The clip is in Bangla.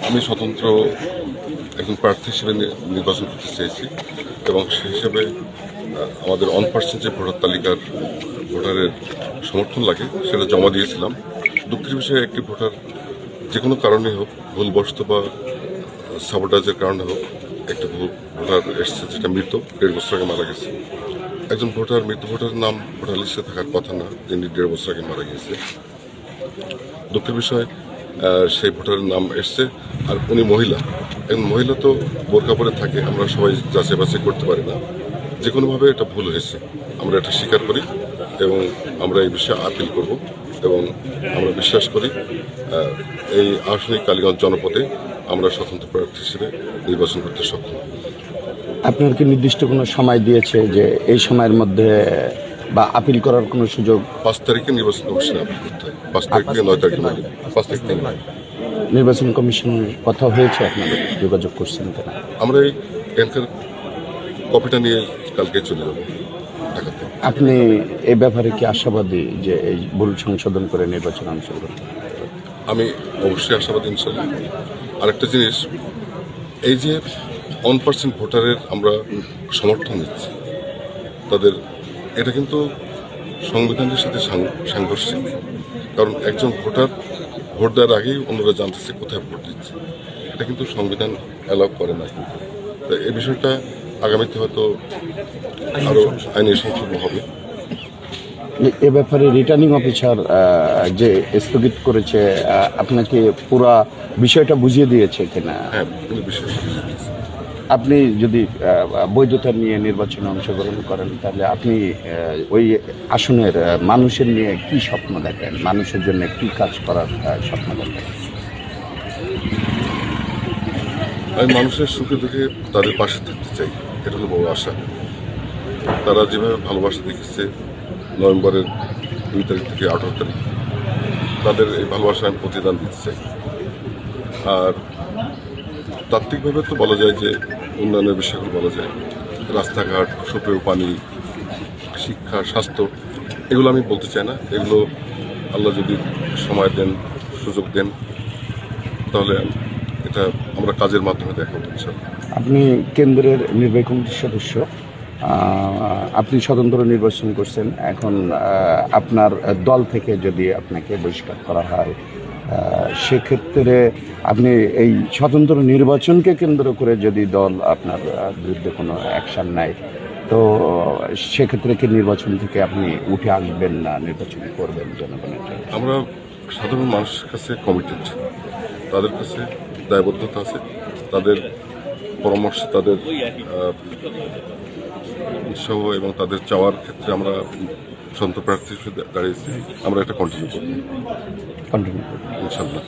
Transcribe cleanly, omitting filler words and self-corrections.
আমি স্বতন্ত্র একজন প্রার্থী হিসেবে নির্বাচন করতে চেয়েছি এবং সেই হিসেবে আমাদের 1% যে ভোটার তালিকার ভোটারের সমর্থন লাগে সেটা জমা দিয়েছিলাম। দুঃখের বিষয়ে একটি ভোটার যে কোনো কারণে হোক, ভুলবশত বা সাবোটাজের কারণে হোক, একটি ভোটার এসছে যেটা মৃত, 1.5 বছর আগে মারা গেছে। একজন মৃত ভোটারের নাম ভোটার লিস্টে থাকার কথা না, যিনি 1.5 বছর আগে মারা গেছে। দুঃখের বিষয় সেই ভোটারের নাম এসছে, আর উনি মহিলা। একজন মহিলা তো বোরকা পরে থাকে, আমরা সবাই যাচাই বাছাই করতে পারি না। যে কোনোভাবে এটা ভুল হয়েছে, আমরা এটা স্বীকার করি এবং আমরা এই বিষয়ে আপিল করব এবং আমরা বিশ্বাস করি এই আসন্ন কালীগঞ্জ জনপদে আমরা স্বতন্ত্র প্রার্থী হিসেবে নির্বাচন করতে সক্ষম। আপনার কি নির্দিষ্ট কোনো সময় দিয়েছে যে এই সময়ের মধ্যে বা আপিল করার কোনো সুযোগ? 5 তারিখে নির্বাচন কমিশনে আপিল করতে হয়। 5 তারিখ থেকে 9 তারিখের মধ্যে। 5 তারিখ থেকে 9। নির্বাচন কমিশনের কথা হয়েছে, আপনাদের যোগাযোগ করছেন কিনা? আমরা এই এনকার কপিটা নিয়ে কালকে চলে যাব ঢাকাতে। আপনি এই ব্যাপারে কি আশাবাদী যে এই ভুল সংশোধন করে নির্বাচন অংশগ্রহণ? আমি অবশ্যই আশাবাদী, ইনশাল্লাহ। আরেকটা জিনিস, এই যে 1% ভোটারের আমরা সমর্থন দিচ্ছি তাদের, এটা কিন্তু সংবিধানের সাথে সাংঘর্ষিক। কারণ একজন ভোটার ভোট দেওয়ার আগেই অন্যরা জানতেছে কোথায় ভোট দিচ্ছে, এটা কিন্তু সংবিধান অ্যালাউ করে না। কিন্তু এই বিষয়টা আগামীতে হয়তো আরও আইনি সংশোধন হবে। এ ব্যাপারে রিটার্নিং অফিসার যে স্থগিত করেছে, আপনাকে পুরা বিষয়টা বুঝিয়ে দিয়েছে কিনা? হ্যাঁ, কিন্তু বিষয়টা বুঝিয়ে দিয়েছে। আপনি যদি বৈধতা নিয়ে নির্বাচনে অংশগ্রহণ করেন, তাহলে আপনি ওই আসনের মানুষের নিয়ে কি স্বপ্ন দেখেন, মানুষের জন্য কি কাজ করার স্বপ্ন দেখেন? আমি মানুষের সুখে দুঃখে তাদের পাশে থাকতে চাই, এটা হলো বড় আশা। তারা যেভাবে ভালোবাসা দেখেছে নভেম্বরের 2 তারিখ থেকে 18 তারিখ, তাদের এই ভালোবাসা আমি প্রতিদান দিতে চাই। আর তাত্ত্বিকভাবে তো বলা যায় যে উন্নয়নের বিষয়গুলো বলা যায়, রাস্তাঘাট, সুপেয় পানি, শিক্ষা, স্বাস্থ্য, এগুলো আমি বলতে চাই না। এগুলো আল্লাহ যদি সময় দেন, সুযোগ দেন, তাহলে এটা আমরা কাজের মাধ্যমে দেখাবো ইনশাআল্লাহ। আপনি কেন্দ্রের নির্বাহী কমিটির সদস্য, আপনি স্বতন্ত্র নির্বাচন করছেন। এখন আপনার দল থেকে যদি আপনাকে বহিষ্কার করা হয়, সেক্ষেত্রে আপনি এই স্বতন্ত্র নির্বাচনকে কেন্দ্র করে যদি দল আপনার বিরুদ্ধে কোনো অ্যাকশান নেয়, তো সেক্ষেত্রে কি নির্বাচন থেকে আপনি উঠে আসবেন না, নির্বাচন করবেন জনগণের জন্য? আমরা সাধারণ মানুষের কাছে কমিটেড, তাদের কাছে দায়বদ্ধতা আছে, তাদের পরামর্শ, তাদের উৎসাহ এবং তাদের চাওয়ার ক্ষেত্রে আমরা স্বতন্ত্র প্রার্থী হিসেবে দাঁড়িয়েছি। আমরা এটা কন্টিনিউ করব কন্টিনিউ করবেন ইনশাল্লাহ।